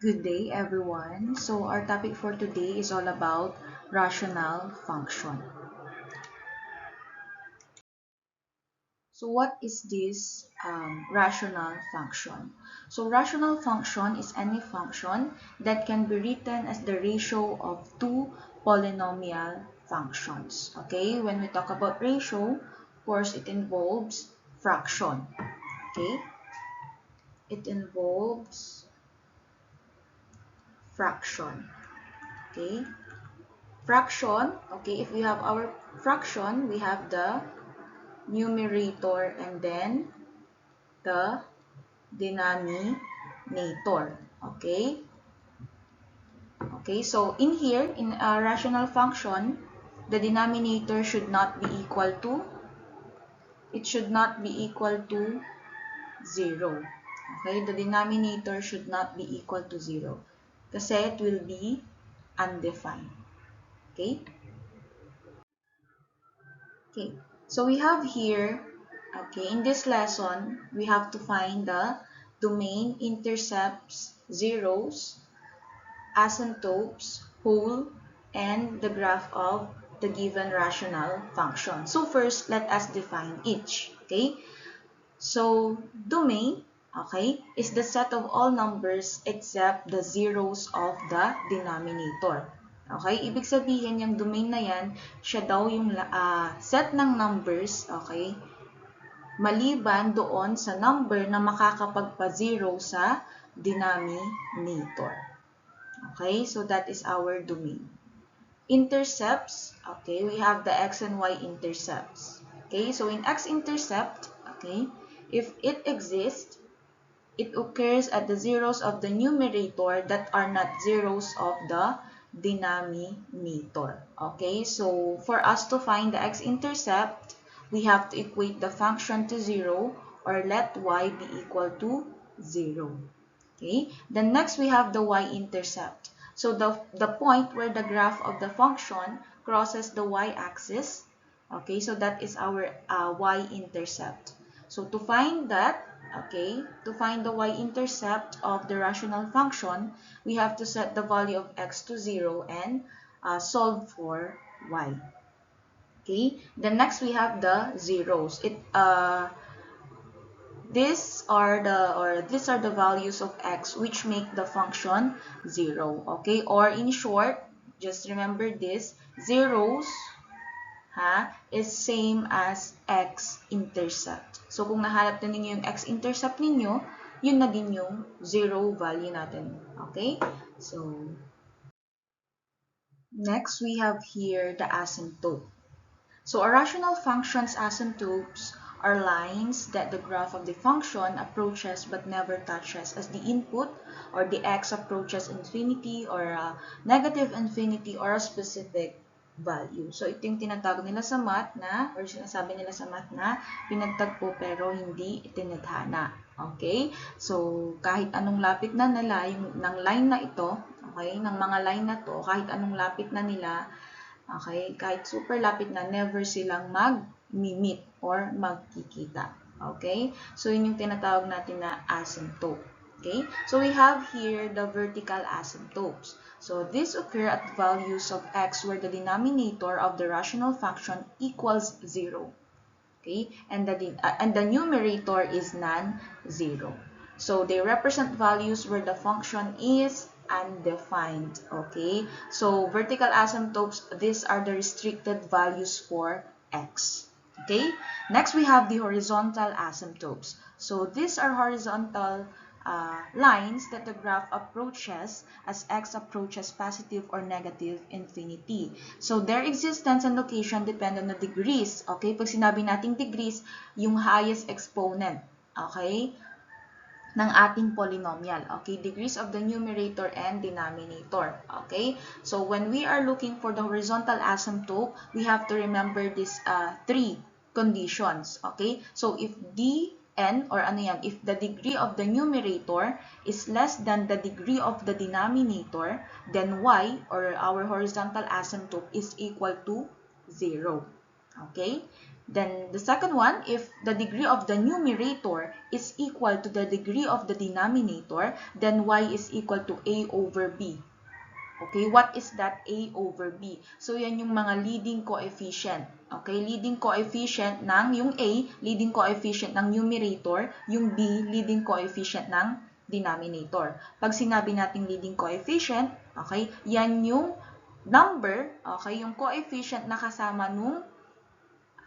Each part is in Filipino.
Good day, everyone. So our topic for today is all about rational function. So what is this rational function? So rational function is any function that can be written as the ratio of two polynomial functions. Okay, when we talk about ratio, of course, it involves fraction. Okay, it involves fraction. Okay, fraction, okay, if we have our fraction, we have the numerator and then the denominator. Okay, so in here, in a rational function, the denominator should not be equal to, it should not be equal to 0. Okay, the denominator should not be equal to 0 kasi it will be undefined. Okay. Okay, so we have here, okay, in this lesson, we have to find the domain, intercepts, zeros, asymptotes, whole, and the graph of the given rational function. So first, let us define each, okay? So domain, okay, is the set of all numbers except the zeros of the denominator. Okay, ibig sabihin yung domain na yan, siya daw yung set ng numbers, okay, maliban doon sa number na makakapagpa-zero sa denominator. Okay, so that is our domain. Intercepts, okay, we have the x and y intercepts. Okay, so in x-intercept, okay, if it exists, it occurs at the zeros of the numerator that are not zeros of the denominator. Okay, so for us to find the x-intercept, we have to equate the function to 0 or let y be equal to 0. Okay, then next we have the y-intercept. So the point where the graph of the function crosses the y-axis, okay, so that is our y-intercept. So to find that, okay, to find the y-intercept of the rational function, we have to set the value of x to 0 and solve for y. Okay, then next we have the zeros. These are the values of x which make the function 0. Okay, or in short, just remember this, zeros is same as x-intercept. So kung nahanap na ninyo yung x-intercept ninyo, yun na din yung 0 value natin. Okay, so next we have here the asymptote. So a rational function's asymptotes are lines that the graph of the function approaches but never touches as the input, or the x approaches infinity or negative infinity or a specific value. So ito yung tinatawag nila sa math na, or sinasabi nila sa math na pinagtagpo pero hindi itinadhana. Okay? So kahit anong lapit na nila ng line na ito, okay, ng mga line na to, kahit anong lapit na nila, okay, kahit super lapit na, never silang mag-meet or magkikita. Okay? So, yun yung tinatawag natin na asymptote. Okay? So, we have here the vertical asymptotes. So, these occur at values of x where the denominator of the rational function equals 0. Okay? And the numerator is non-zero. So, they represent values where the function is undefined. Okay? So, vertical asymptotes, these are the restricted values for x. Okay? Next, we have the horizontal asymptotes. So, these are horizontal lines that the graph approaches as x approaches positive or negative infinity. So, their existence and location depend on the degrees. Okay? Pag sinabi nating degrees, yung highest exponent. Okay? Ng ating polynomial. Okay? Degrees of the numerator and denominator. Okay? So, when we are looking for the horizontal asymptote, we have to remember these three conditions. Okay? So, if dn, or ano yan, if the degree of the numerator is less than the degree of the denominator, then y, or our horizontal asymptote, is equal to 0. Okay? Then the second one, if the degree of the numerator is equal to the degree of the denominator, then y is equal to a over b. Okay, what is that a over b? So yan yung mga leading coefficient. Okay, leading coefficient ng yung a, leading coefficient ng numerator, yung b, leading coefficient ng denominator. Pag sinabi nating leading coefficient, okay, yan yung number, okay, yung coefficient na kasama nung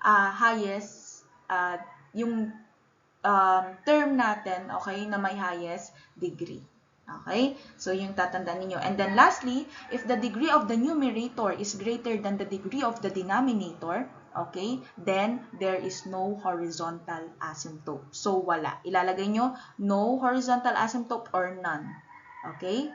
highest, yung term natin, okay, na may highest degree. Okay? So, yung tatandaan ninyo. And then lastly, if the degree of the numerator is greater than the degree of the denominator, okay, then there is no horizontal asymptote. So, wala. Ilalagay nyo, no horizontal asymptote or none. Okay?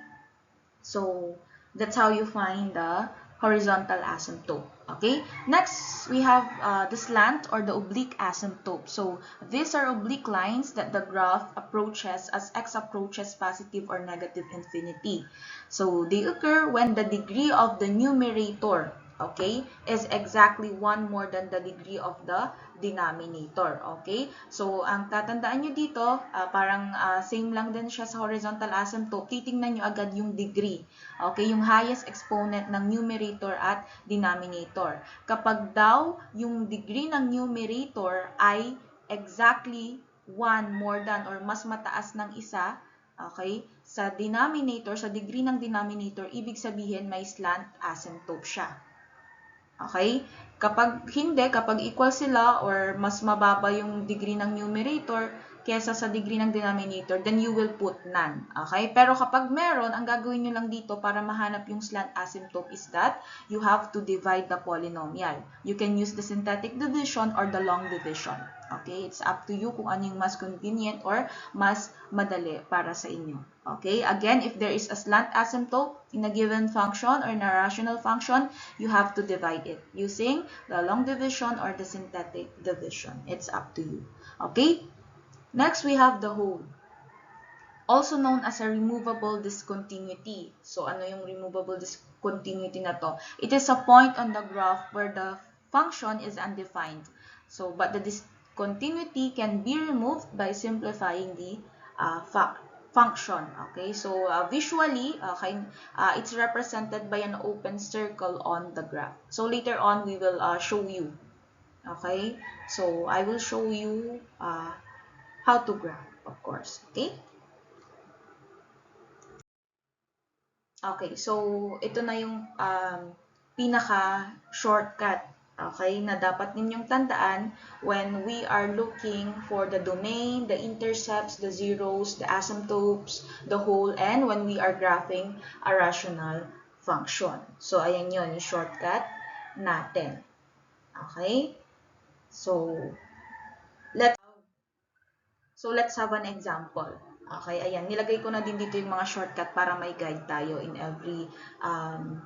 So, that's how you find the horizontal asymptote. Okay, next we have the slant or the oblique asymptote. So these are oblique lines that the graph approaches as x approaches positive or negative infinity. So they occur when the degree of the numerator, okay, is exactly 1 more than the degree of the denominator. Okay, so ang tatandaan nyo dito, parang same lang din siya sa horizontal asymptote. Titingnan nyo agad yung degree. Okay, yung highest exponent ng numerator at denominator. Kapag daw yung degree ng numerator ay exactly 1 more than or mas mataas ng isa, okay, sa denominator, sa degree ng denominator, ibig sabihin may slant asymptote siya. Okay? Kapag hindi, kapag equal sila or mas mababa yung degree ng numerator kesa sa degree ng denominator, then you will put none. Okay? Pero kapag meron, ang gagawin nyo lang dito para mahanap yung slant asymptote is that you have to divide the polynomial. You can use the synthetic division or the long division. Okay? It's up to you kung ano yung mas convenient or mas madali para sa inyo. Okay? Again, if there is a slant asymptote in a given function or in a rational function, you have to divide it using the long division or the synthetic division. It's up to you. Okay? Next, we have the whole, also known as a removable discontinuity. So, ano yung removable discontinuity na to? It is a point on the graph where the function is undefined. So, but the discontinuity can be removed by simplifying the function. Okay, so visually, it's represented by an open circle on the graph. So, later on, we will show you. Okay, so I will show you how to graph, of course. Okay? Okay, so ito na yung pinaka-shortcut, okay, na dapat ninyong tandaan when we are looking for the domain, the intercepts, the zeros, the asymptotes, the whole, and when we are graphing a rational function. So, ayan yun, yung shortcut natin. Okay? So, let's have an example. Okay, ayan. Nilagay ko na din dito yung mga shortcut para may guide tayo in every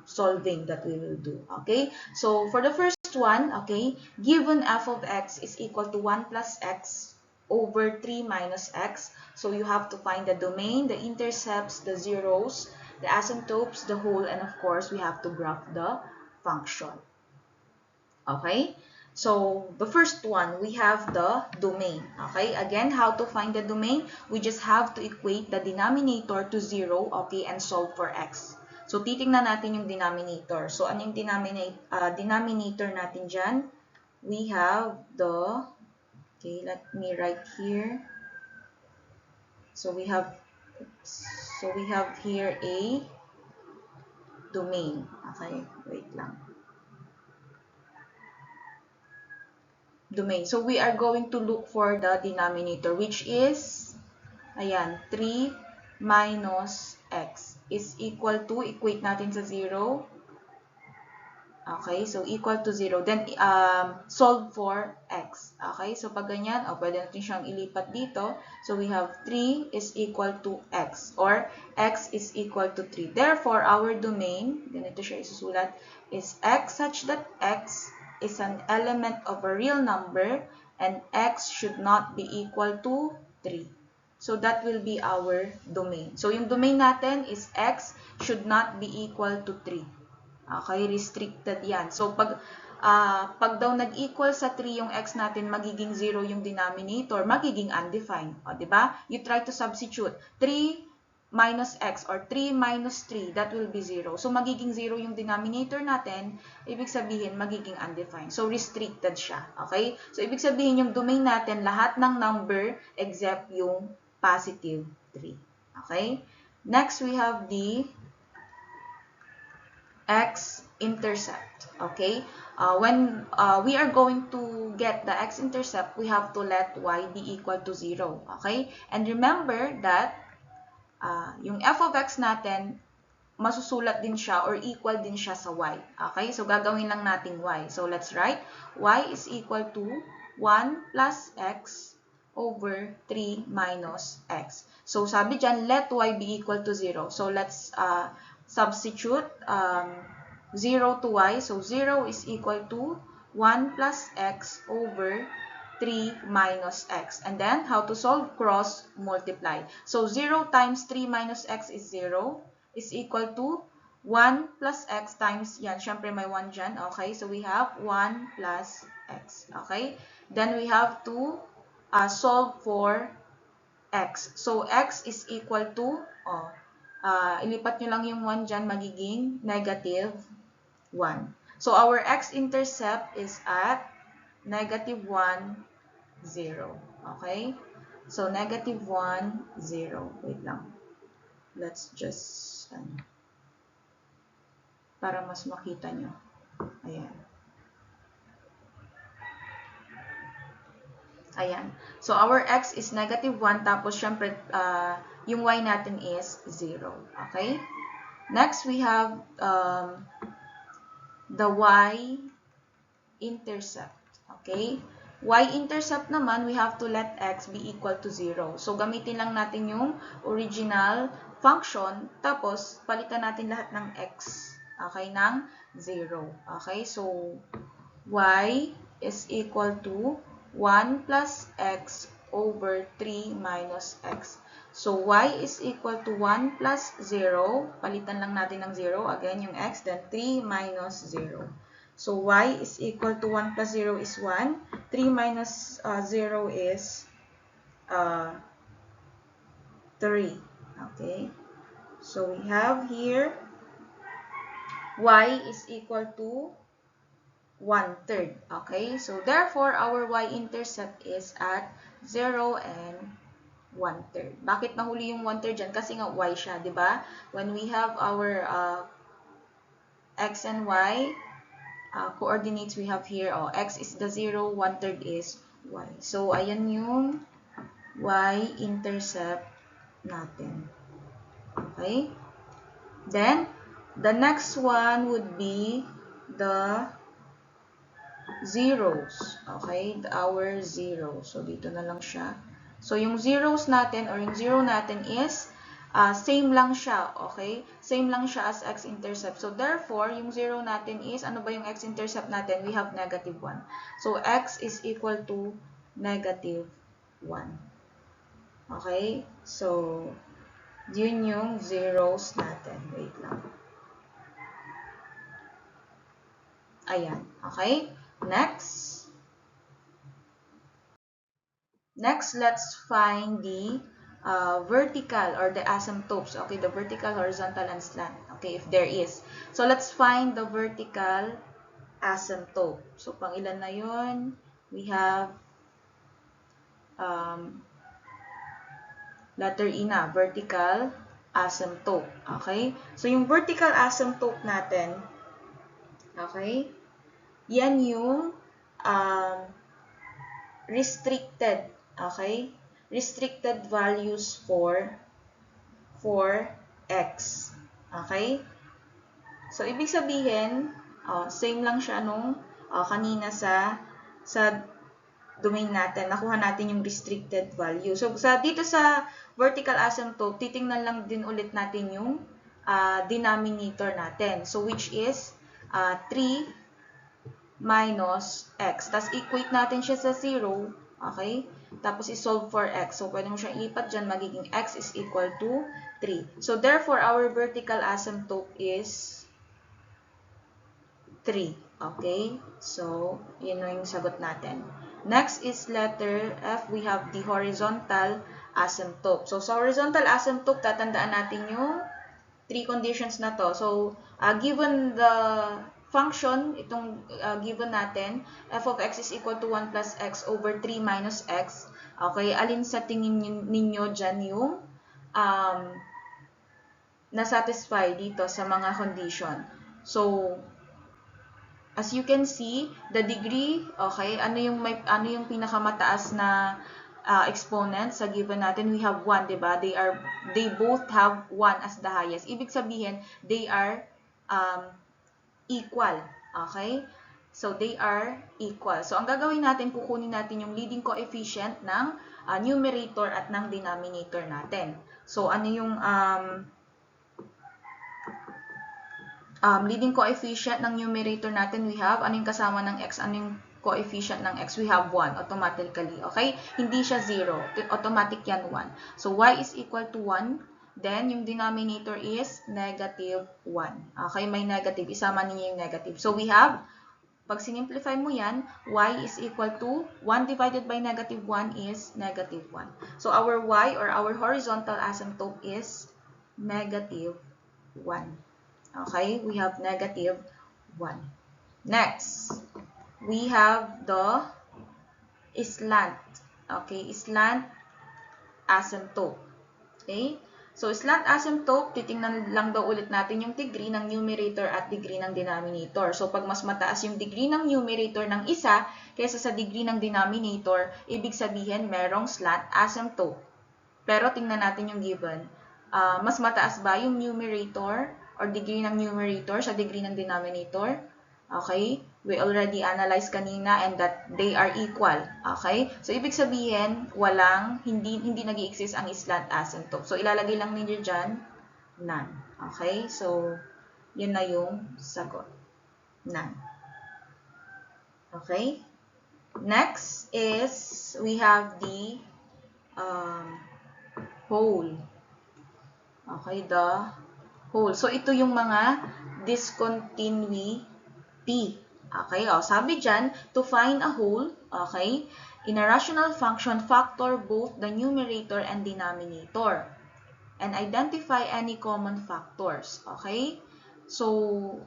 solving that we will do. Okay, so for the first one, okay, given f of x is equal to 1 plus x over 3 minus x. So you have to find the domain, the intercepts, the zeros, the asymptotes, the whole, and of course, we have to graph the function. Okay? So, the first one, we have the domain. Okay? Again, how to find the domain? We just have to equate the denominator to 0, okay, and solve for x. So, titingnan natin yung denominator. So, ano yung denominator natin dyan? We have the, okay, let me write here. So, we have here a domain. Okay, wait lang. Domain. So, we are going to look for the denominator, which is, ayan, 3 minus x is equal to, equate natin sa 0. Okay, so equal to 0. Then, solve for x. Okay, so pag ganyan, pwede natin siyang ilipat dito. So, we have 3 is equal to x, or x is equal to 3. Therefore, our domain, ganito siya isusulat, is x such that x is an element of a real number and x should not be equal to 3. So, that will be our domain. So, yung domain natin is x should not be equal to 3. Okay, restricted yan. So, pag pag daw nag-equal sa 3 yung x natin, magiging 0 yung denominator, magiging undefined. O, diba? You try to substitute 3 minus x or 3 minus 3, that will be 0. So, magiging 0 yung denominator natin, ibig sabihin, magiging undefined. So, restricted siya. Okay? So, ibig sabihin, yung domain natin, lahat ng number except yung positive 3. Okay? Next, we have the x-intercept. Okay? When we are going to get the x-intercept, we have to let y be equal to 0. Okay? And remember that yung f of x natin, masusulat din siya or equal din siya sa y. Okay? So, gagawin lang natin y. So, let's write y is equal to 1 plus x over 3 minus x. So, sabi dyan, let y be equal to 0. So, let's substitute 0 to y. So, 0 is equal to 1 plus x over 3 minus x. And then, how to solve? Cross multiply. So, 0 times 3 minus x is 0 is equal to 1 plus x times, yan, syempre may 1 dyan. Okay, so we have 1 plus x. Okay, then we have to solve for x. So, x is equal to, ilipat nyo lang yung 1 dyan, magiging negative 1. So, our x-intercept is at negative 1, 0. Okay? So, negative 1, 0. Wait lang. Let's just, para mas makita nyo. Ayan. Ayan. So, our x is negative 1, tapos, syempre, yung y natin is 0. Okay? Next, we have the y-intercept. Okay? Y-intercept naman, we have to let x be equal to 0. So, gamitin lang natin yung original function, tapos palitan natin lahat ng x, okay, ng 0. Okay? So, y is equal to 1 plus x over 3 minus x. So, y is equal to 1 plus 0. Palitan lang natin ng 0. Again, yung x, then 3 minus 0. So, y is equal to 1 plus 0 is 1. 3 minus 0 is 3. Okay? So, we have here y is equal to 1/3. Okay? So, therefore, our y-intercept is at 0 and 1/3. Bakit nahuli yung 1/3 dyan? Kasi nga y siya, di ba? When we have our x and y coordinates we have here, x is the 0, 1/3 is y. So, ayan yung y-intercept natin. Okay? Then, the next one would be the zeros. Okay? Our zero. So, dito na lang siya. So, yung zeros natin or yung zero natin is same lang siya. Okay? Same lang siya as x-intercept. So, therefore, yung zero natin is, ano ba yung x-intercept natin? We have negative 1. So, x is equal to negative 1. Okay? So, yun yung zeros natin. Wait lang. Ayan. Okay? Next. Next, let's find the vertical or the asymptotes. Okay, the vertical, horizontal, and slant. Okay, if there is. So, let's find the vertical asymptote. So, pang ilan na yun? We have letter E na, vertical asymptote. Okay? So, yung vertical asymptote natin, okay, yan yung restricted, okay? Restricted values for x. Okay? So, ibig sabihin, same lang siya nung kanina sa domain natin. Nakuha natin yung restricted value. So, dito sa vertical asymptote, titingnan lang din ulit natin yung denominator natin. So, which is 3 minus x. Tapos, equate natin siya sa 0. Okay? Tapos, isolve for x. So, pwede mo siyang ipat dyan. Magiging x is equal to 3. So, therefore, our vertical asymptote is 3. Okay? So, yun yung sagot natin. Next is letter F. We have the horizontal asymptote. So, sa horizontal asymptote, tatandaan natin yung 3 conditions na to. So, given the function, itong given natin, f of x is equal to 1 plus x over 3 minus x. Okay, alin sa tingin ninyo dyan yung na-satisfy dito sa mga condition? So, as you can see, the degree, okay, ano yung pinakamataas na exponent sa given natin? We have 1, 'di ba? They both have 1 as the highest. Ibig sabihin, they are equal. Okay? So they are equal. So ang gagawin natin, kukunin natin yung leading coefficient ng numerator at ng denominator natin. So ano yung leading coefficient ng numerator natin? We have, ano yung kasama ng x? Ano yung coefficient ng x? We have 1 automatically. Okay? Hindi siya 0. Automatic yan 1. So, y is equal to 1. Then, yung denominator is negative 1. Okay? May negative. Isama niyo yung negative. So, we have, pag sinimplify mo yan, y is equal to 1 divided by negative 1 is negative 1. So, our y or our horizontal asymptote is negative 1. Okay, we have negative 1. Next, we have the slant. Okay, slant asymptote. Okay, so slant asymptote, titingnan lang daw ulit natin yung degree ng numerator at degree ng denominator. So, pag mas mataas yung degree ng numerator ng isa kaysa sa degree ng denominator, ibig sabihin merong slant asymptote. Pero tingnan natin yung given. Mas mataas ba yung numerator or degree ng numerator sa degree ng denominator? Okay? We already analyzed kanina and that they are equal. Okay? So, ibig sabihin, hindi nag-i-exist ang slant asymptote. So, ilalagay lang ninyo dyan, none. Okay? So, yun na yung sagot. None. Okay? Next is, we have the whole. Okay, the whole. So, ito yung mga discontinuity. Okay, sabi dyan, to find a whole, okay, in a rational function, factor both the numerator and denominator. And identify any common factors. Okay? So,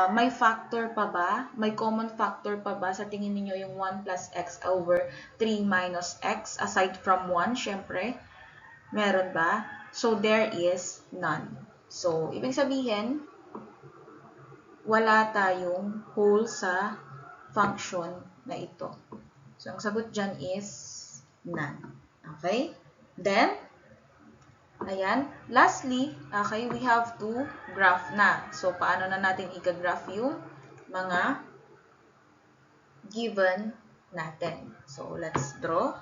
may factor pa ba? May common factor pa ba sa tingin niyo yung 1 plus x over 3 minus x aside from 1, syempre? Meron ba? So, there is none. So, ibig sabihin, wala tayong whole sa function na ito. So, ang sagot dyan is none. Okay? Then, ayan. Lastly, okay, we have to graph na. So, paano na natin i-graph yung mga given natin. So, let's draw.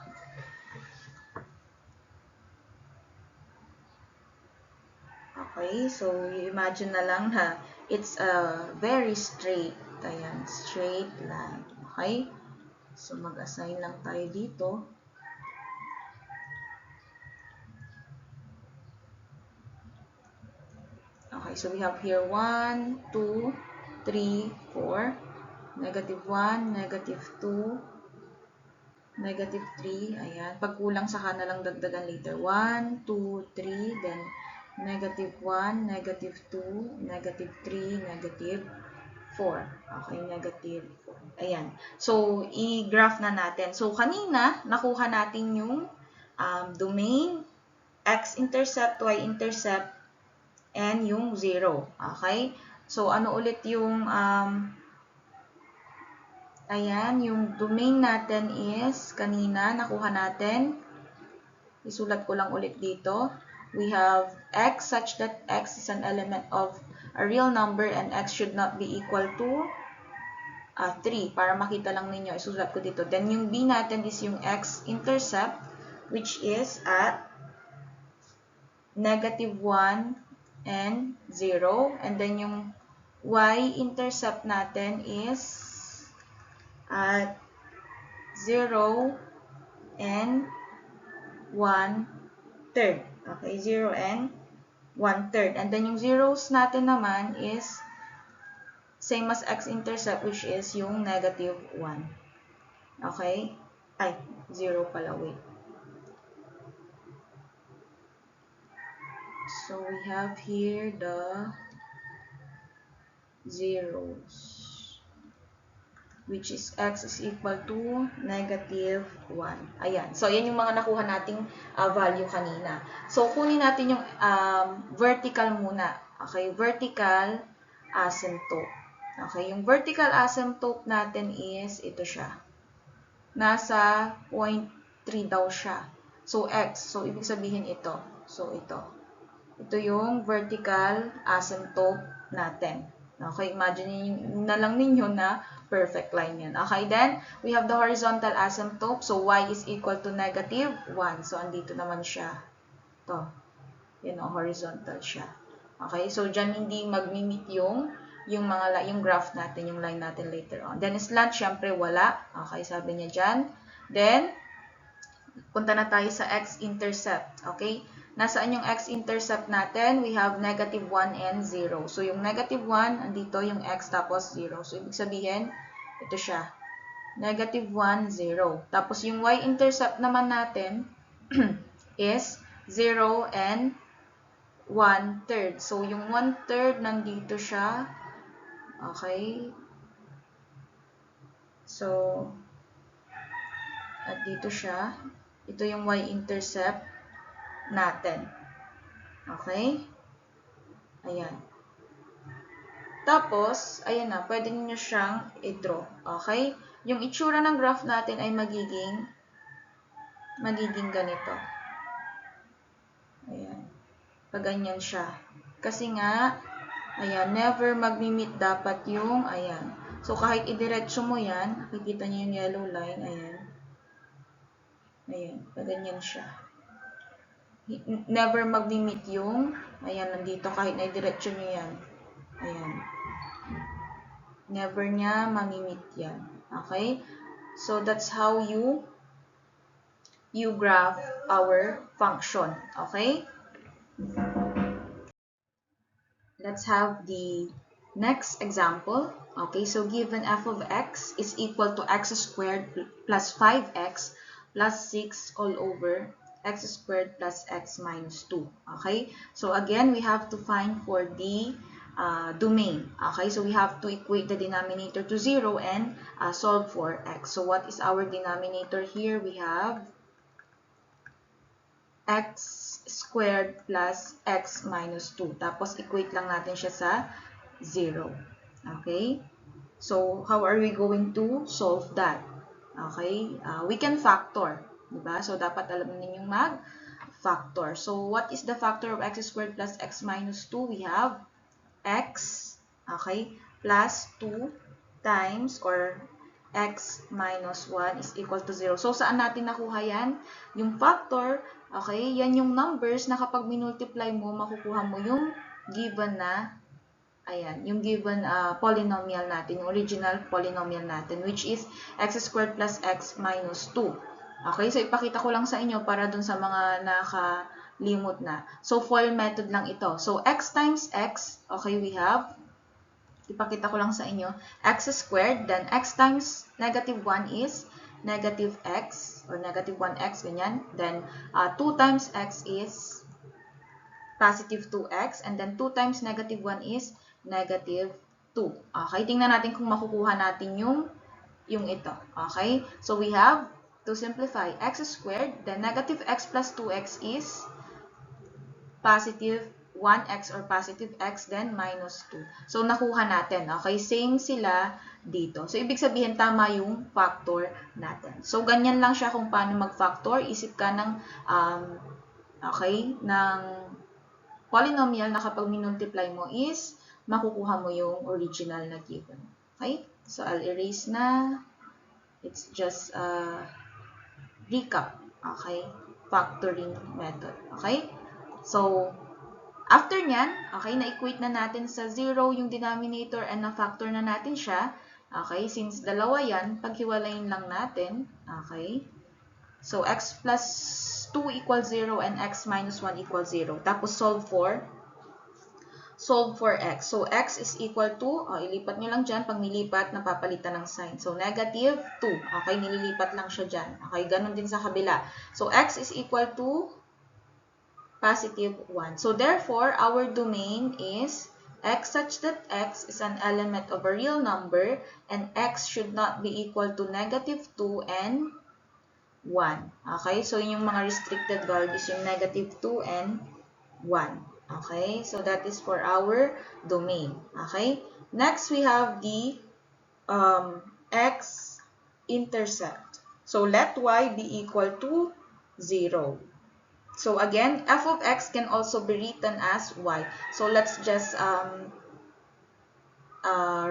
Okay, so imagine na lang ha, it's a very straight, ayan, straight line. Okay, so mag-assign lang tayo dito. Okay, so we have here 1, 2, 3, 4, negative 1, negative 2, negative 3, ayan. Pag kulang saka na lang dagdagan later. 1, 2, 3, then negative 1, negative 2, negative 3, negative 4. Okay, negative 4. Ayan. So, i-graph na natin. So, kanina, nakuha natin yung domain, x-intercept, y-intercept, and yung 0. Okay? So, ano ulit yung ayan, yung domain natin is, kanina, nakuha natin. Isulat ko lang ulit dito. We have x such that x is an element of a real number and x should not be equal to 3. Para makita lang ninyo, isulat ko dito. Then, yung b natin is yung x-intercept, which is at negative 1 and 0. And then, yung y-intercept natin is at 0 and 1/3. Okay, 0 and 1/3. And then yung zeros natin naman is same as x-intercept, which is yung negative 1. Okay? Ay, 0 pala, wait. So, we have here the zeros, which is x is equal to negative 1. Ayan. So, yan yung mga nakuha nating value kanina. So, kunin natin yung vertical muna. Okay? Vertical asymptote. Okay? Yung vertical asymptote natin is, ito siya. Nasa 0.3 daw siya. So, x. So, ibig sabihin ito. So, ito. Ito yung vertical asymptote natin. Okay, imagine na lang ninyo na perfect line yan. Okay, then, we have the horizontal asymptote. So, y is equal to negative 1. So, andito naman siya. Ito. Yan o, horizontal siya. Okay, so, dyan hindi mag-meet yung graph natin, yung line natin later on. Then, slant, syempre, wala. Okay, sabi niya dyan. Then, punta na tayo sa x-intercept. Okay? Nasaan yung x-intercept natin? We have negative 1 and 0. So, yung negative 1, andito yung x tapos 0. So, ibig sabihin, ito siya. Negative 1, 0. Tapos, yung y-intercept naman natin is 0 and 1/3. So, yung 1/3 nandito siya. Okay? So, at dito siya. Ito yung y-intercept natin. Okay? Ayan. Tapos, ayan na, pwede niyo siyang i-draw. Okay? Yung itsura ng graph natin ay magiging ganito. Ayan. Paganyan siya. Kasi nga, ayan, never mag-meet dapat yung, ayan. So, kahit idiretso mo yan, nakikita niyo yung yellow line, ayan. Ayan, paganyan siya. Never mag-meet yung, ayan, nandito, kahit na-diretso nyo yan. Ayan. Never niya mamimit yan. Okay? So, that's how you graph our function. Okay? Let's have the next example. Okay, so given f of x is equal to x squared plus 5x plus 6 all over x squared plus x minus 2. Okay, so again, we have to find for the domain. Okay, so we have to equate the denominator to 0 and solve for x. So what is our denominator here? We have x squared plus x minus 2. Tapos, equate lang natin siya sa 0. Okay? So, how are we going to solve that? Okay? We can factor. Diba? So, dapat alam ninyong mag-factor. So, what is the factor of x squared plus x minus 2? We have x, okay, plus 2 times or x minus 1 is equal to 0. So, saan natin nakuha yan? Yung factor, okay, yan yung numbers na kapag minultiply mo, makukuha mo yung given na, ayan, yung given polynomial natin, yung original polynomial natin, which is x squared plus x minus 2. Okay, so ipakita ko lang sa inyo para dun sa mga nakalimot na. So, FOIL method lang ito. So, x times x, okay, we have, ipakita ko lang sa inyo, x squared, then x times negative 1 is negative x, or negative 1x, ganyan. Then, 2 times x is positive 2x, and then 2 times negative 1 is negative 2. Okay, tingnan natin kung makukuha natin yung ito. Okay, so we have, to simplify, x squared, then negative x plus 2x is positive 1x or positive x, then minus 2. So, nakuha natin. Okay, same sila dito. So, ibig sabihin, tama yung factor natin. So, ganyan lang siya kung paano mag-factor. Isip ka ng, okay, ng polynomial na kapag minultiply mo is, makukuha mo yung original na given. Okay? So, I'll erase na. It's just recap. Okay? Factoring method. Okay? So, after nyan, okay, na-equate na natin sa 0 yung denominator and na-factor na natin siya. Okay, since dalawa yan, paghiwalayin lang natin. Okay, so x plus 2 equals 0 and x minus 1 equals 0. Tapos solve for solve for x. So, x is equal to, ilipat nyo lang dyan. Pag nilipat, napapalitan ng sign. So, negative 2. Okay, nililipat lang siya dyan. Okay, ganun din sa kabila. So, x is equal to positive 1. So, therefore, our domain is x such that x is an element of a real number and x should not be equal to negative 2 and 1. Okay, so yun yung mga restricted values, yung negative 2 and 1. Okay, so that is for our domain. Okay, next we have the x-intercept. So let y be equal to 0. So again, f of x can also be written as y. So let's just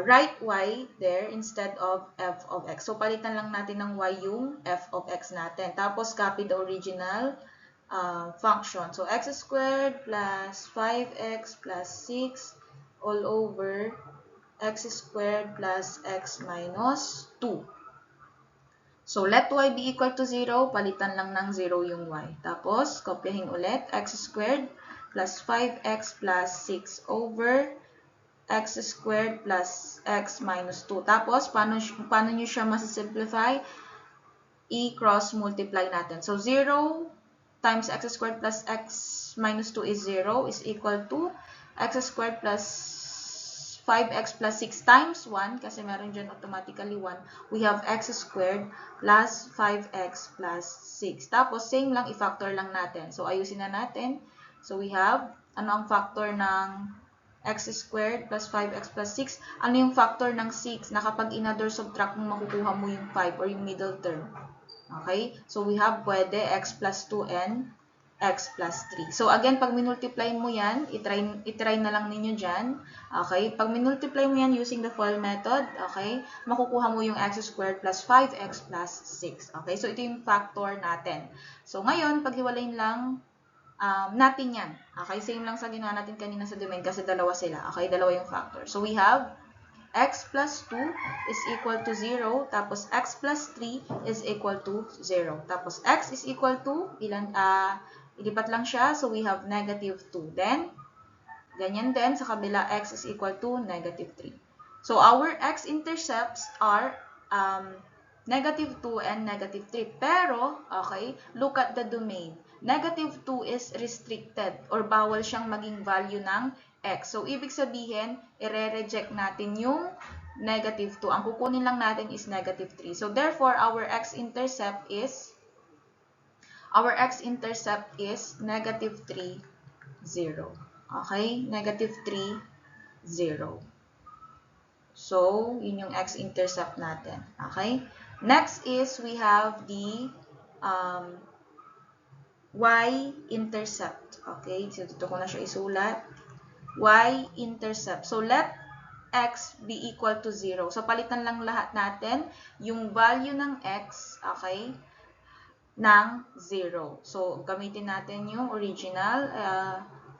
write y there instead of f of x. So palitan lang natin ng y yung f of x natin. Tapos copy the original function. So, x squared plus 5x plus 6 all over x squared plus x minus 2. So, let y be equal to 0. Palitan lang ng 0 yung y. Tapos, kopyahin ulit. X squared plus 5x plus 6 over x squared plus x minus 2. Tapos, paano nyo siya masisimplify? I-cross multiply natin. So, 0 times x squared plus x minus 2 is 0 is equal to x squared plus 5x plus 6 times 1 kasi meron dyan automatically 1. We have x squared plus 5x plus 6. Tapos, same lang, i-factor lang natin. So, ayusin na natin. So, we have, ano ang factor ng x squared plus 5x plus 6? Ano yung factor ng 6 na kapag in-other subtract mo, makukuha mo yung 5 or yung middle term? Okay? So, we have pwede x plus 2 and x plus 3. So, again, pag minultiply mo yan, itry na lang ninyo dyan. Okay? Pag minultiply mo yan using the FOIL method, okay, makukuha mo yung x squared plus 5x plus 6. Okay? So, ito yung factor natin. So, ngayon, paghiwalayin lang natin yan. Okay? Same lang sa ginawa natin kanina sa domain kasi dalawa sila. Okay? Dalawa yung factor. So, we have x plus 2 is equal to 0, tapos x plus 3 is equal to 0. Tapos x is equal to, ilipat lang siya, so we have negative 2. Then, ganyan din, sa kabila, x is equal to negative 3. So, our x-intercepts are negative 2 and negative 3. Pero, okay, look at the domain. Negative 2 is restricted or bawal siyang maging value ng x. So, ibig sabihin, i-reject natin yung negative 2. Ang kukunin lang natin is negative 3. So, therefore, our x-intercept is negative 3, 0. Okay? Negative 3, 0. So, yun yung x-intercept natin. Okay? Next is, we have the y-intercept. Okay? So, dito ko na siya isulat. Y-intercept. So, let x be equal to 0. So, palitan lang lahat natin yung value ng x, okay, ng 0. So, gamitin natin yung original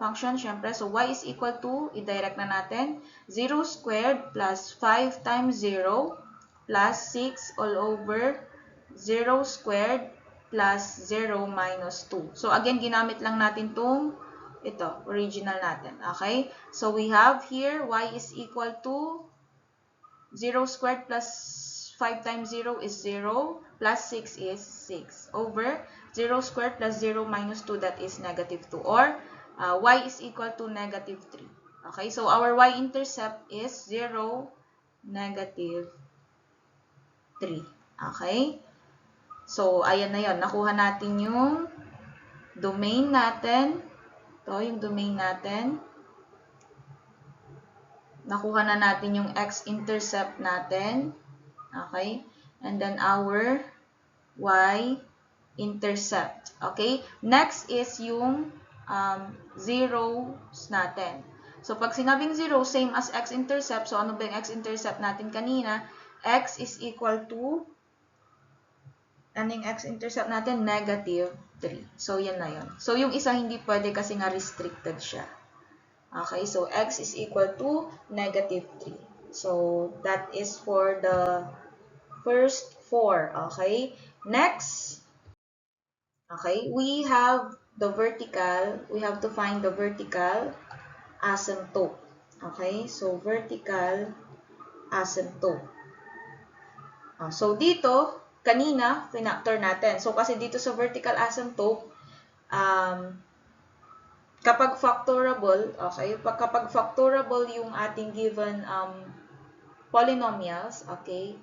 function, syempre. So, y is equal to, i-direct na natin, 0 squared plus 5 times 0 plus 6 all over 0 squared plus 0 minus 2. So, again, ginamit lang natin itong original natin. Okay? So, we have here, y is equal to 0 squared plus 5 times 0 is 0, plus 6 is 6, over 0 squared plus 0 minus 2, that is negative 2, or y is equal to negative 3. Okay? So, our y-intercept is 0, negative 3. Okay? So, ayan na yun. Nakuha natin yung domain natin. Ito, yung domain natin. Nakuha na natin yung x-intercept natin. Okay? And then our y-intercept. Okay? Next is yung zeros natin. So, pag sinabing 0, same as x-intercept. So, ano ba yung x-intercept natin kanina? X is equal to, ano yung x-intercept natin? Negative 3. So, yan na yun. So, yung isa hindi pwede kasi nga restricted siya. Okay, so x is equal to negative 3. So, that is for the first 4. Okay, next, okay, we have the vertical. We have to find the vertical asymptote. Okay? So, vertical asymptote. So, dito, kanina, finactor natin. So, kasi dito sa vertical asymptote, kapag factorable, okay, kapag factorable yung ating given polynomials, okay,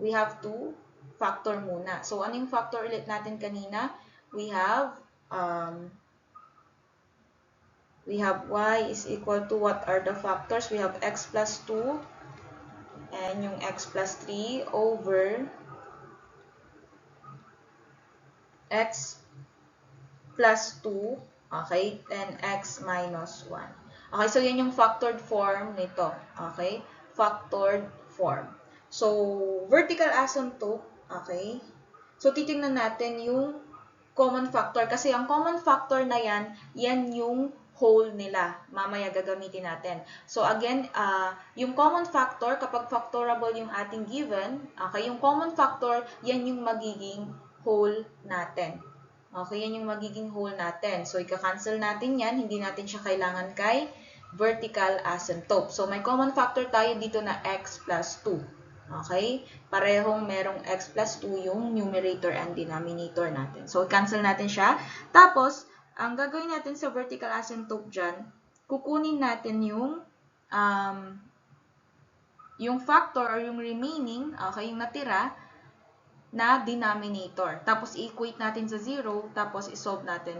we have to factor muna. So, ano yung factor ulit natin kanina? We have y is equal to, what are the factors? We have x plus 2 and yung x plus 3 over x plus 2, okay, and x minus 1. Okay, so yan yung factored form nito. Okay, factored form. So, vertical asymptote, okay, so titingnan natin yung common factor. Kasi ang common factor na yan, yan yung whole nila. Mamaya gagamitin natin. So again, yung common factor, kapag factorable yung ating given, okay, yung common factor, yan yung magiging whole natin. Okay, yan yung magiging whole natin. So ika-cancel natin yan, hindi natin siya kailangan kay vertical asymptote. So may common factor tayo dito na x plus 2. Okay? Parehong merong x plus 2 yung numerator and denominator natin. So, cancel natin siya. Tapos, ang gagawin natin sa vertical asymptote dyan, kukunin natin yung factor or yung remaining, okay, yung natira, na denominator. Tapos, i-equate natin sa 0, tapos i-solve natin.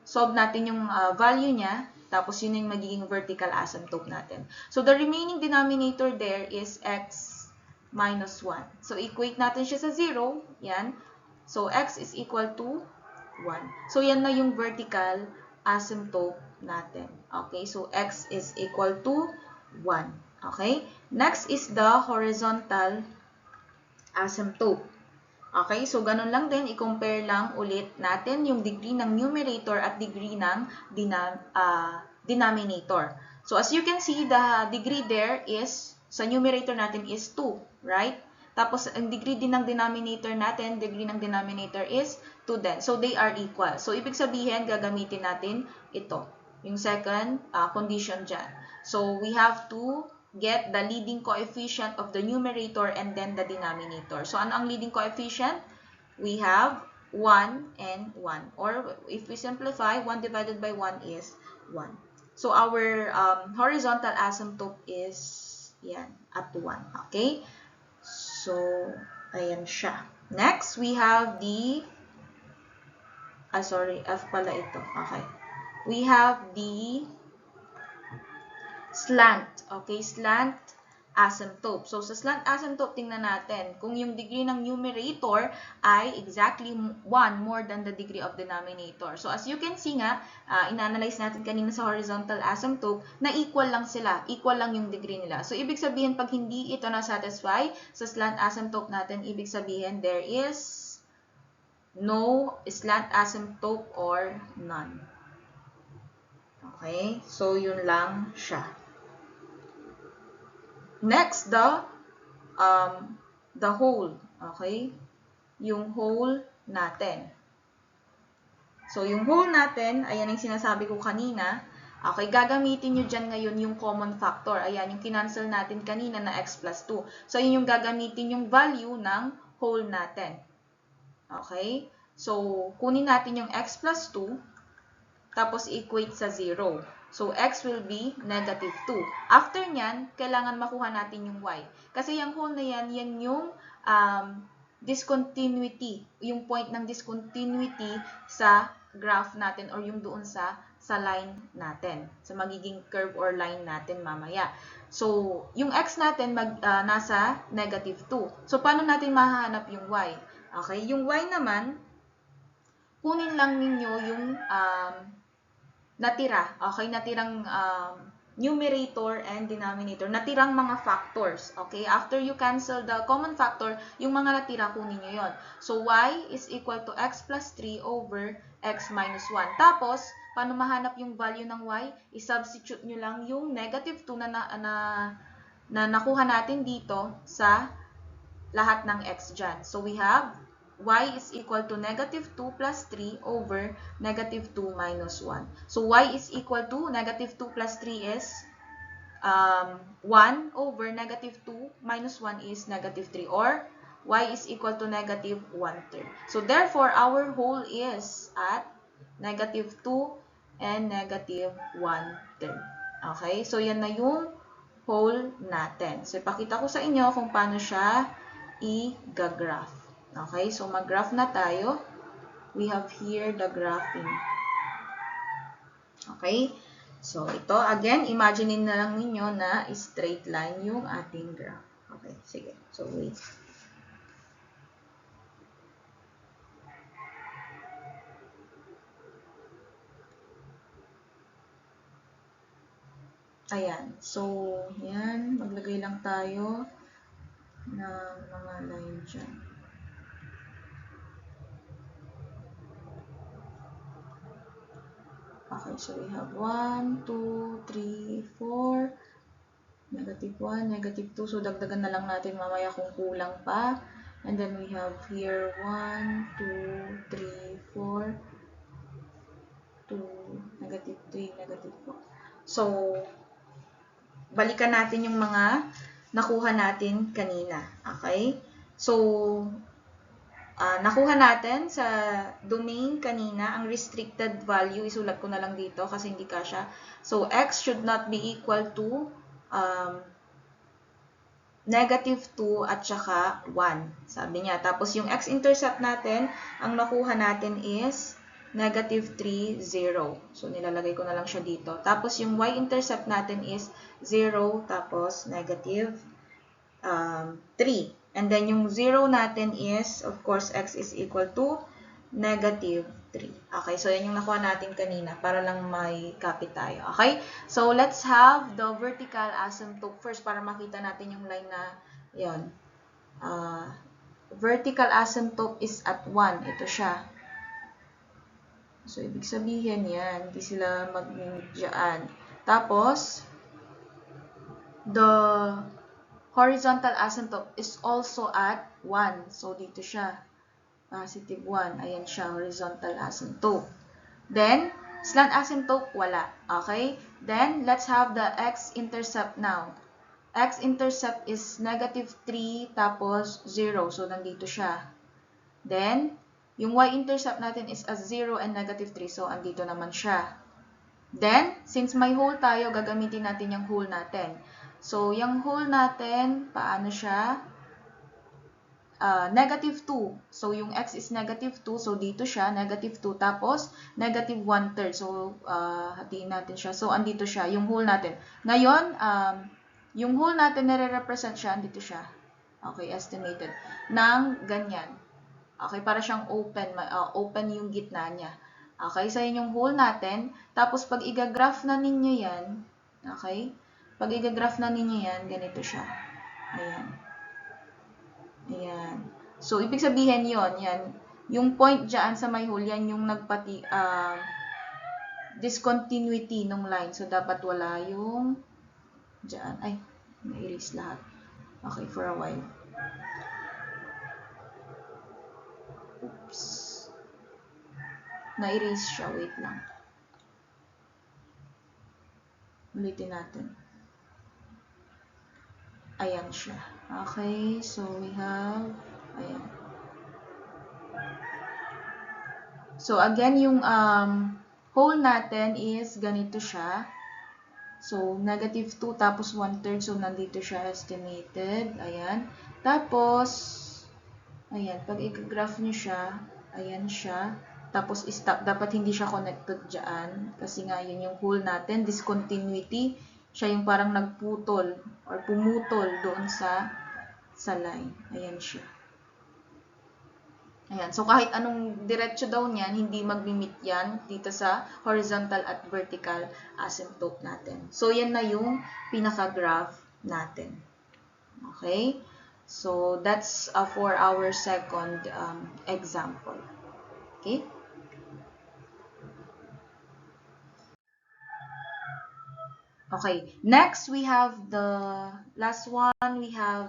Solve natin yung value niya. Tapos, yun yung magiging vertical asymptote natin. So, the remaining denominator there is x minus 1. So, equate natin siya sa 0. Yan. So, x is equal to 1. So, yan na yung vertical asymptote natin. Okay? So, x is equal to 1. Okay? Next is the horizontal asymptote. Okay, so ganun lang din, i-compare lang ulit natin yung degree ng numerator at degree ng denominator. So as you can see, the degree there is, sa numerator natin is 2, right? Tapos ang degree din ng denominator natin, degree ng denominator is 2 din. So they are equal. So ibig sabihin, gagamitin natin ito, yung second condition dyan. So we have to get the leading coefficient of the numerator and then the denominator. So, ano ang leading coefficient? We have 1 and 1. Or, if we simplify, 1 divided by 1 is 1. So, our horizontal asymptote is, yan, at 1. Okay? So, ayan siya. Next, we have the, F pala ito. Okay. We have the slant. Okay, slant asymptote. So, sa slant asymptote, tingnan natin kung yung degree ng numerator ay exactly 1 more than the degree of denominator. So, as you can see nga, in-analyze natin kanina sa horizontal asymptote, na equal lang sila. Equal lang yung degree nila. So, ibig sabihin, pag hindi ito na-satisfy sa slant asymptote natin, ibig sabihin, there is no slant asymptote or none. Okay? So, yun lang siya. Next, the whole. Okay? Yung whole natin. So, yung whole natin, ayan yung sinasabi ko kanina. Okay, gagamitin nyo dyan ngayon yung common factor. Ayan, yung kinancel natin kanina na x plus 2. So, yun yung gagamitin yung value ng whole natin. Okay? So, kunin natin yung x plus 2, tapos equate sa 0. So, x will be negative 2. After nyan, kailangan makuha natin yung y. Kasi yung whole na yan, yan yung discontinuity. Yung point ng discontinuity sa graph natin or yung doon sa line natin. Sa magiging curve or line natin mamaya. So, yung x natin nasa negative 2. So, paano natin mahahanap yung y? Okay, yung y naman, kunin lang ninyo yung natira, okay, natirang numerator and denominator, natirang mga factors, okay, after you cancel the common factor, yung mga natira, kunin nyo yun. So, y is equal to x plus 3 over x minus 1. Tapos, paano mahanap yung value ng y? I-substitute nyo lang yung negative 2 na nakuha natin dito sa lahat ng x dyan. So, we have y is equal to negative 2 plus 3 over negative 2 minus 1. So y is equal to negative 2 plus 3 is 1 over negative 2 minus 1 is negative 3, or y is equal to negative 1/3. So therefore, our whole is at negative 2 and negative 1/3. Okay? So yan na yung whole natin. So ipakita ko sa inyo kung paano siya i-graph. Okay? So mag-graph na tayo. We have here the graphing. Okay? So, ito, again, imaginein na lang ninyo na straight line yung ating graph. Okay, sige. So, wait. Ayan. So, yan. Maglagay lang tayo ng mga line dyan. Okay, so we have 1, 2, 3, 4, negative 1, negative 2. So, dagdagan na lang natin mamaya kung kulang pa. And then we have here 1, 2, 3, 4, 2, negative 3, negative 4. So, balikan natin yung mga nakuha natin kanina. Okay? So, nakuha natin sa domain kanina, ang restricted value, isulat ko na lang dito kasi hindi kasya. So, x should not be equal to negative 2 at saka 1. Sabi niya. Tapos, yung x-intercept natin, ang nakuha natin is negative 3, 0. So, nilalagay ko na lang siya dito. Tapos, yung y-intercept natin is 0, tapos negative 3. And then, yung 0 natin is, of course, x is equal to negative 3. Okay, so yan yung nakuha natin kanina para lang may copy tayo. Okay, so let's have the vertical asymptote first para makita natin yung line na yon. Vertical asymptote is at 1. Ito siya. So, ibig sabihin yan, hindi sila mag-dyan. Tapos, the horizontal asymptote is also at 1. So, dito siya. Positive 1. Ayan siya, horizontal asymptote. Then, slant asymptote, wala. Okay? Then, let's have the x-intercept now. X-intercept is negative 3 tapos 0. So, nandito siya. Then, yung y-intercept natin is as 0 and negative 3. So, andito naman siya. Then, since may hole tayo, gagamitin natin yung hole natin. So, yung hole natin, paano siya? Negative 2. So, yung x is negative 2. So, dito siya, negative 2. Tapos, negative 1/3. So, hatiin natin siya. So, andito siya, yung hole natin. Ngayon, yung hole natin, nare-represent siya, andito siya. Okay, estimated. Nang ganyan. Okay, para siyang open, open yung gitna niya. Okay, so yun yung hole natin. Tapos, pag i-graph na ninyo yan, okay, pag i-graph na ninyo yan, ganito siya. Ayan. Ayan. So, ibig sabihin yon yan. Yung point dyan sa may hole, yan yung discontinuity ng line. So, dapat wala yung dyan. Ay, na-erase lahat. Okay, for a while. Oops. Na-erase siya. Wait lang. Ulitin natin. Ayan siya. Okay, so we have, ayan. So, again, yung hole natin is ganito siya. So, negative 2 tapos 1/3. So, nandito siya estimated. Ayan. Tapos, ayan, pag i-graph nyo siya, ayan siya. Tapos, stop. Dapat hindi siya connected dyan. Kasi nga, yun yung hole natin. Discontinuity. Siya yung parang nagputol or pumutol doon sa line. Ayan siya. Ayan. So, kahit anong diretso daw niyan, hindi mag-meet yan dito sa horizontal at vertical asymptote natin. So, yan na yung pinaka-graph natin. Okay? So, that's for our second example. Okay? Okay. Next, we have the last one. We have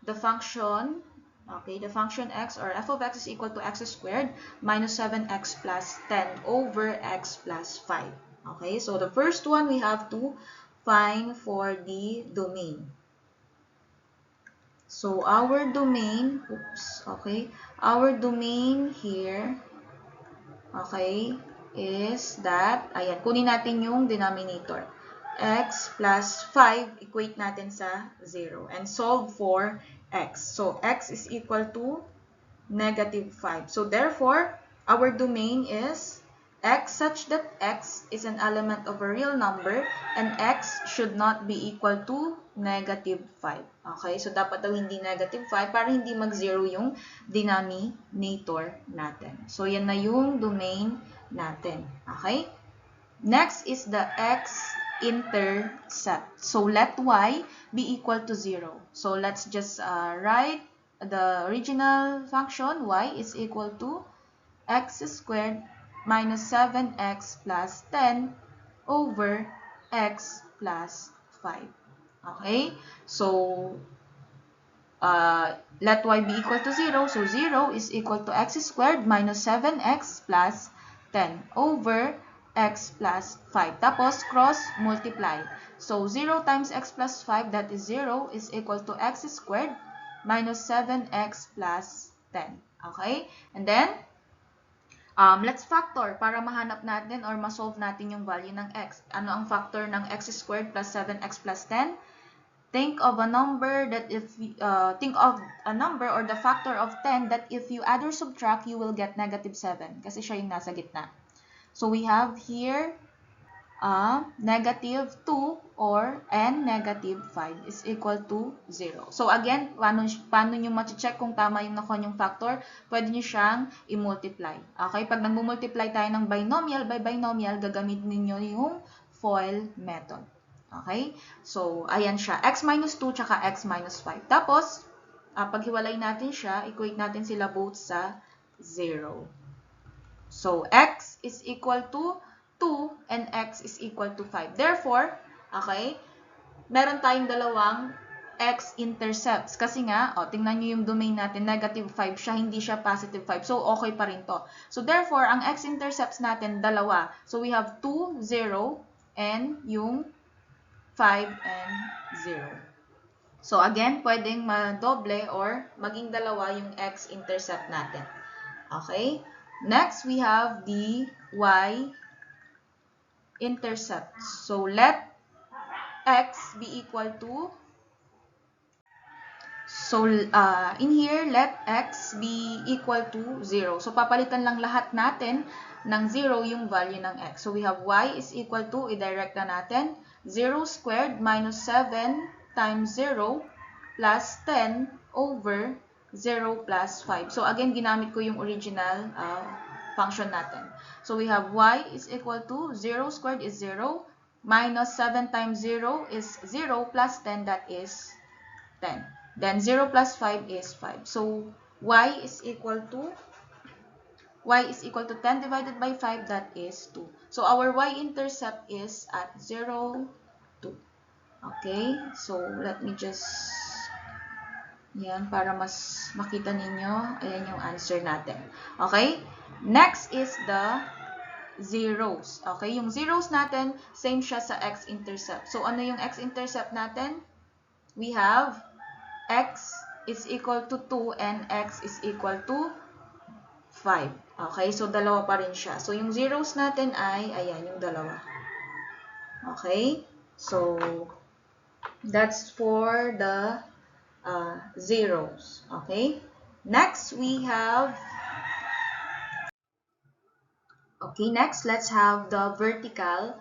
the function Okay, the function x or f of x is equal to x squared minus 7x plus 10 over x plus 5. Okay, so the first one we have to find for the domain. So our domain, our domain here, okay, is that, ayan, kunin natin yung denominator. X plus 5, equate natin sa 0. And solve for x. So x is equal to negative 5. So therefore, our domain is x such that x is an element of a real number and x should not be equal to negative 5. Okay? So dapat daw hindi negative 5 para hindi mag-0 yung denominator natin. So yan na yung domain natin. Okay? Next is the x-intercept. So let y be equal to 0. So let's just write the original function. Y is equal to x squared minus 7x plus 10 over x plus 5. Okay? So let y be equal to 0. So 0 is equal to x squared minus 7x plus 10 over x plus 5. Tapos, cross multiply. So, 0 times x plus 5, that is 0, is equal to x squared minus 7x plus 10. Okay? And then, let's factor para mahanap natin or ma-solve natin yung value ng x. Ano ang factor ng x squared plus 7x plus 10? Think of a number that think of a number or the factor of 10 that if you add or subtract, you will get negative 7 kasi siya yung nasa gitna. So we have here negative 2 and negative 5 is equal to 0. So again, paano nyo ma-check kung tama yung nakuha yung factor? Pwede nyo siyang i-multiply. Okay? Pag nag-multiply tayo ng binomial by binomial, gagamitin niyo yung FOIL method. Okay? So, ayan siya. X minus 2 tsaka x minus 5. Tapos, paghiwalay natin siya, equate natin sila both sa 0. So, x is equal to 2 and x is equal to 5. Therefore, okay, meron tayong dalawang x-intercepts. Kasi nga, tingnan nyo yung domain natin, negative 5 siya, hindi siya positive 5. So, okay pa rin to. So, therefore, ang x-intercepts natin, dalawa. So, we have 2, 0, and yung 5 and 0. So, again, pwedeng madoble or maging dalawa yung x-intercept natin. Okay? Next, we have the y-intercept. So, let x be equal to, in here, let x be equal to 0. So, papalitan lang lahat natin ng 0 yung value ng x. So, we have y is equal to, i-direct na natin, 0 squared minus 7 times 0 plus 10 over 0 plus 5. So, again, ginamit ko yung original function natin. So, we have y is equal to 0 squared is 0 minus 7 times 0 is 0 plus 10, that is 10. Then 0 plus 5 is 5. So, y is equal to 10 divided by 5, that is 2. So, our y-intercept is at 0, 2. Okay? So, let me just, yan, para mas makita ninyo, ayan yung answer natin. Okay? Next is the zeros. Okay? Yung zeros natin, same siya sa x-intercept. So, ano yung x-intercept natin? We have x is equal to 2 and x is equal to 5. Okay? So, dalawa pa rin siya. So, yung zeros natin ay, ayan, yung dalawa. Okay? So, that's for the zeros. Okay? Next, we have, next, let's have the vertical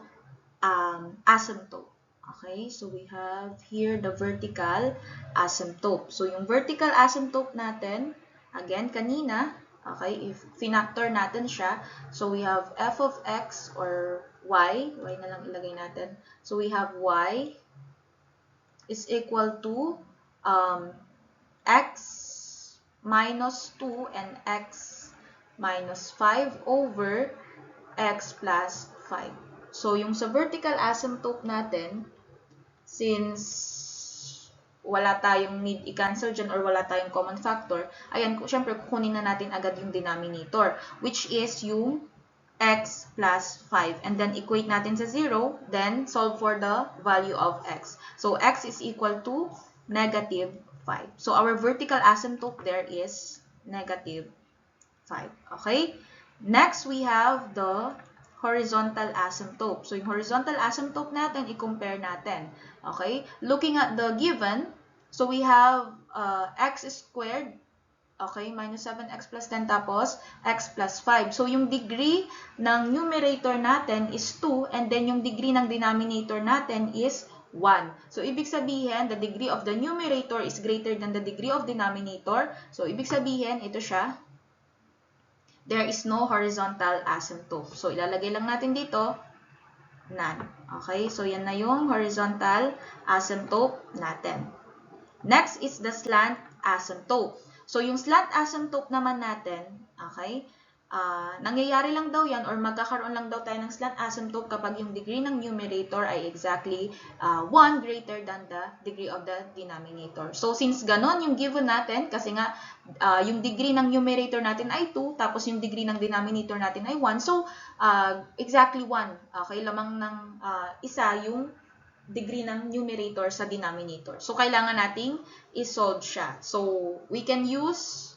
asymptote. Okay? So, we have here the vertical asymptote. So, yung vertical asymptote natin, again, kanina, okay, if finactor natin siya, so we have f of x or y na lang ilagay natin. So, we have y is equal to x minus 2 and x minus 5 over x plus 5. So, yung sa vertical asymptote natin, since wala tayong need i-cancel dyan or wala tayong common factor, ayan, syempre, kukunin na natin agad yung denominator, which is yung x plus 5. And then, equate natin sa 0, then solve for the value of x. So, x is equal to negative 5. So, our vertical asymptote there is negative 5. Okay? Next, we have the horizontal asymptote. So, yung horizontal asymptote natin, i-compare natin. Okay? Looking at the given, so we have x squared, okay, minus 7x plus 10, tapos x plus 5. So, yung degree ng numerator natin is 2, and then yung degree ng denominator natin is 1. So, ibig sabihin, the degree of the numerator is greater than the degree of denominator. So, ibig sabihin, ito siya, there is no horizontal asymptote. So, ilalagay lang natin dito, none. Okay? So, yan na yung horizontal asymptote natin. Next is the slant asymptote. So, yung slant asymptote naman natin, okay, nangyayari lang daw yan or magkakaroon lang daw tayo ng slant asymptote kapag yung degree ng numerator ay exactly 1 greater than the degree of the denominator. So, since ganon yung given natin, kasi nga yung degree ng numerator natin ay 2, tapos yung degree ng denominator natin ay 1, so exactly 1. Okay, lamang ng isa yung degree ng numerator sa denominator. So, kailangan nating i-solve siya. So, we can use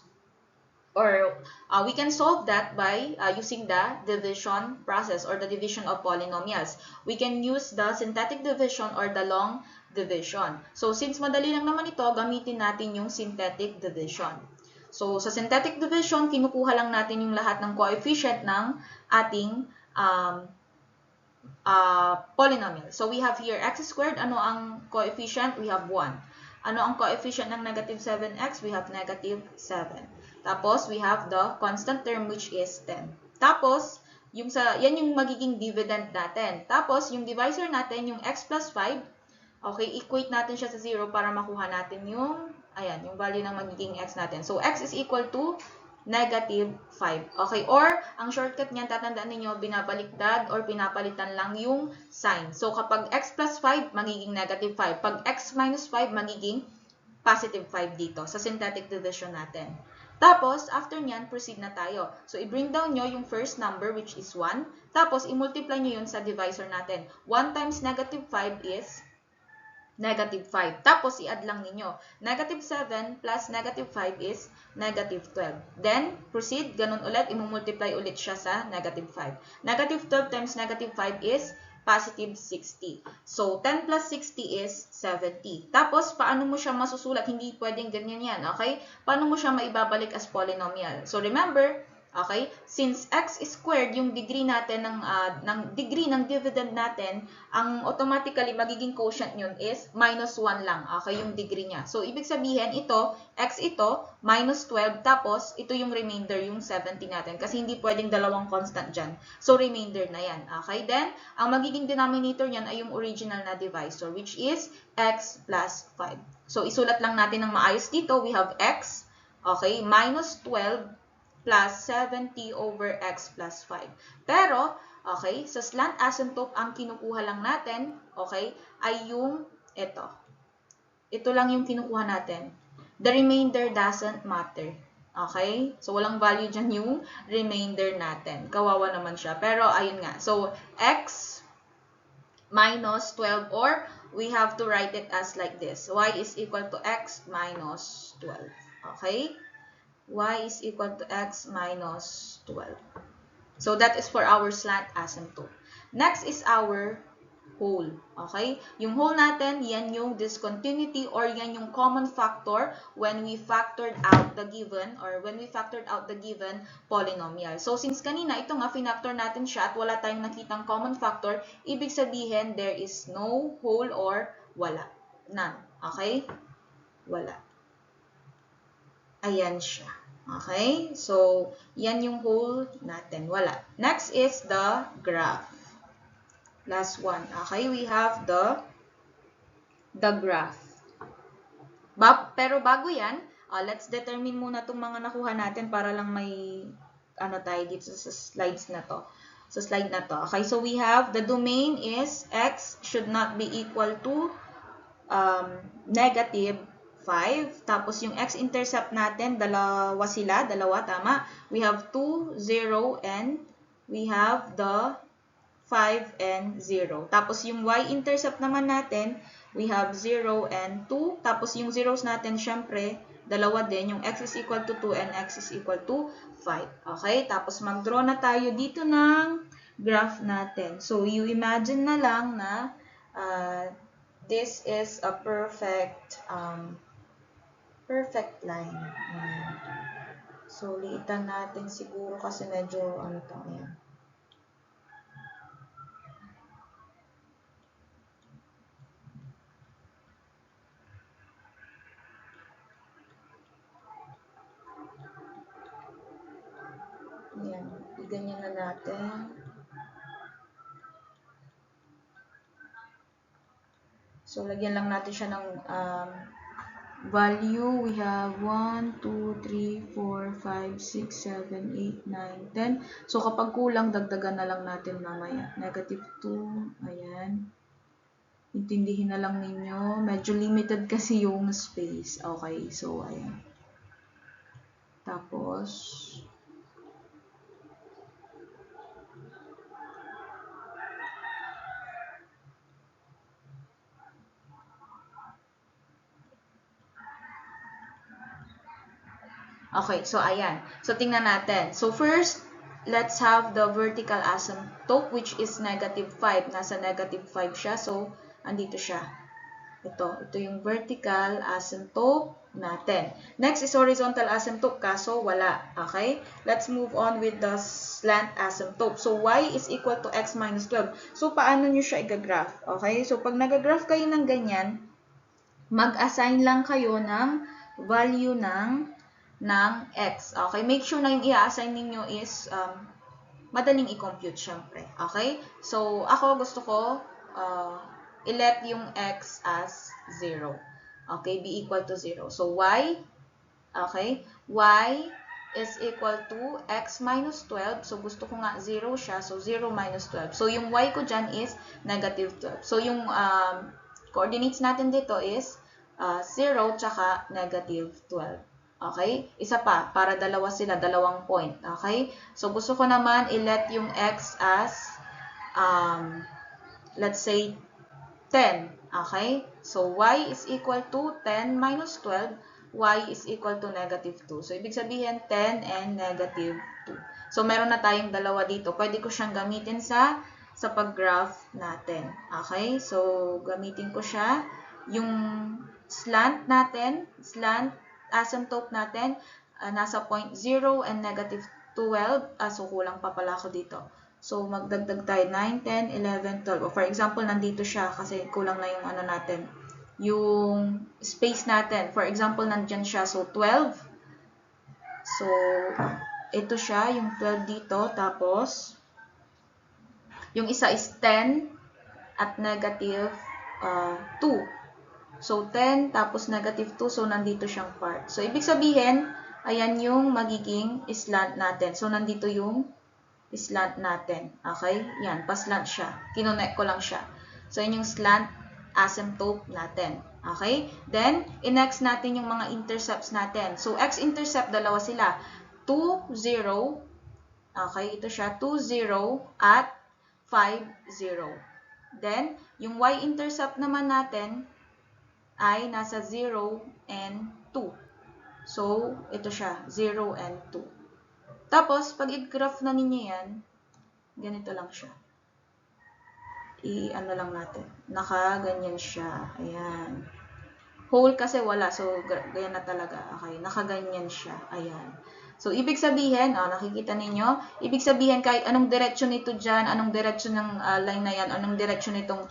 or we can solve that by using the division process or the division of polynomials. We can use the synthetic division or the long division. So, since madali lang naman ito, gamitin natin yung synthetic division. So, sa synthetic division, kinukuha lang natin yung lahat ng coefficient ng ating polynomial. So, we have here x squared. Ano ang coefficient? We have 1. Ano ang coefficient ng negative 7x? We have negative 7. Tapos, we have the constant term which is 10. Tapos, yan yung magiging dividend natin. Tapos, yung divisor natin, yung x plus 5, okay, equate natin siya sa 0 para makuha natin yung, ayan, yung value ng magiging x natin. So, x is equal to negative 5. Okay, or ang shortcut niyan, tatandaan ninyo, binabaliktad or pinapalitan lang yung sign. So, kapag x plus 5, magiging negative 5. Pag x minus 5, magiging positive 5 dito sa synthetic division natin. Tapos, after niyan, proceed na tayo. So, i-bring down nyo yung first number which is 1. Tapos, i-multiply nyo yun sa divisor natin. 1 times negative 5 is negative 5. Tapos, i-add lang ninyo. Negative 7 plus negative 5 is negative 12. Then, proceed. Ganun ulit. I-multiply ulit siya sa negative 5. Negative 12 times negative 5 is positive 60. So, 10 plus 60 is 70. Tapos, paano mo siya masusulat? Hindi pwedeng ganyan yan. Okay? Paano mo siya maibabalik as polynomial? So, remember, okay? Since x squared yung degree natin ng degree ng dividend natin, ang automatically magiging quotient yun is minus 1 lang. Okay, yung degree niya. So, ibig sabihin ito, x ito, minus 12, tapos ito yung remainder, yung 70 natin. Kasi hindi pwedeng dalawang constant dyan. So, remainder na yan. Okay, then, ang magiging denominator niyan ay yung original na divisor, which is x plus 5. So, isulat lang natin ng maayos dito. We have x, okay, minus 12, plus 70 over x plus 5. Pero, okay, sa slant asymptote, ang kinukuha lang natin, okay, ay yung ito. Ito lang yung kinukuha natin. The remainder doesn't matter. Okay? So, walang value dyan yung remainder natin. Kawawa naman siya. Pero, ayun nga. So, x minus 12, or we have to write it as like this. Y is equal to x minus 12. Okay? Y is equal to x minus 12. So, that is for our slant asymptote. Next is our whole. Okay? Yung whole natin, yan yung discontinuity or yan yung common factor when we factored out the given or when we factored out the given polynomial. So, since kanina, ito nga, finactor natin siya at wala tayong nakitang common factor, ibig sabihin, there is no whole or wala. None. Okay? Wala. Ayan siya. Okay? So, yan yung whole natin. Wala. Next is the graph. Last one. Okay? We have the graph. Pero bago yan, let's determine muna itong mga nakuha natin para lang may ano tayo dito sa slides na to. Sa slide na to. Okay? So, we have the domain is x should not be equal to negative 5. Tapos yung x-intercept natin, dalawa sila, tama? We have 2, 0, and we have the 5 and 0. Tapos yung y-intercept naman natin, we have 0 and 2. Tapos yung zeros natin, syempre, dalawa din. Yung x is equal to 2 and x is equal to 5. Okay? Tapos mag-draw na tayo dito ng graph natin. So, you imagine na lang na this is a perfect line. So, liitan natin siguro kasi medyo ano to, ayan. Ayan, ganyan na natin. So, lagyan lang natin siya ng value. We have 1, 2, 3, 4, 5, 6, 7, 8, 9, 10. So, kapag kulang, dagdagan na lang natin mamaya. Negative 2. Ayan. Intindihin na lang ninyo. Medyo limited kasi yung space. Okay. So, ayan. Tapos, okay, so ayan. So, tingnan natin. So, first, let's have the vertical asymptote, which is negative 5. Nasa negative 5 siya. So, andito siya. Ito yung vertical asymptote natin. Next is horizontal asymptote, kaso wala. Okay? Let's move on with the slant asymptote. So, y is equal to x minus 12. So, paano nyo siya i-graph? Okay? So, pag nag-graph kayo ng ganyan, mag-assign lang kayo ng value ng x. Okay? Make sure na yung i-assign ninyo is madaling i-compute, syempre. Okay? So, ako gusto ko i-let yung x as 0. Okay? Be equal to 0. So, y, okay? Y is equal to x minus 12. So, gusto ko nga 0 siya. So, 0 minus 12. So, yung y ko dyan is negative 12. So, yung coordinates natin dito is 0 tsaka negative 12. Okay? Isa pa, para dalawa sila, dalawang point. Okay? So, gusto ko naman i-let yung x as, let's say, 10. Okay? So, y is equal to 10 minus 12. Y is equal to negative 2. So, ibig sabihin, 10 and negative 2. So, meron na tayong dalawa dito. Pwede ko siyang gamitin sa pag-graph natin. Okay? So, gamitin ko siya. Yung slant natin, slant asymptote natin, nasa point 0 and negative 12. So, kulang pa pala ako dito. So, magdagdag tayo 9, 10, 11, 12. O, for example, nandito siya kasi kulang na yung ano natin. Yung space natin. For example, nandyan siya. So, 12. So, ito siya, yung 12 dito. Tapos, yung isa is 10 at negative 2. So, 10 tapos negative 2. So, nandito siyang part. So, ibig sabihin, ayan yung magiging slant natin. So, nandito yung slant natin. Okay? Yan, pa-slant siya. Kinonect ko lang siya. So, yun yung slant asymptote natin. Okay? Then, in-next natin yung mga intercepts natin. So, x-intercept, dalawa sila. 2, 0. Okay? Ito siya. 2, 0 at 5, 0. Then, yung y-intercept naman natin ay nasa 0 and 2. So, ito siya, 0 and 2. Tapos, pag i-graph na ninyo yan, ganito lang siya. I-ano lang natin. Naka-ganyan siya. Ayan. Whole kasi wala. So, ganyan na talaga. Okay. Naka-ganyan siya. Ayan. So, ibig sabihin, nakikita ninyo, ibig sabihin kahit anong diretsyon nito dyan, anong diretsyon ng line na yan, anong diretsyon nitong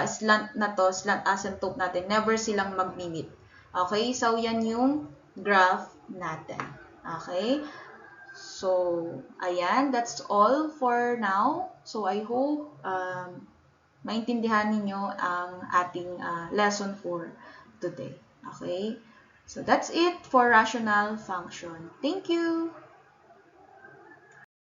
slant na to, slant asymptote natin, never silang mag-meet. Okay? So, yan yung graph natin. Okay? So, ayan, that's all for now. So, I hope maintindihan ninyo ang ating lesson for today. Okay? So, that's it for rational function. Thank you!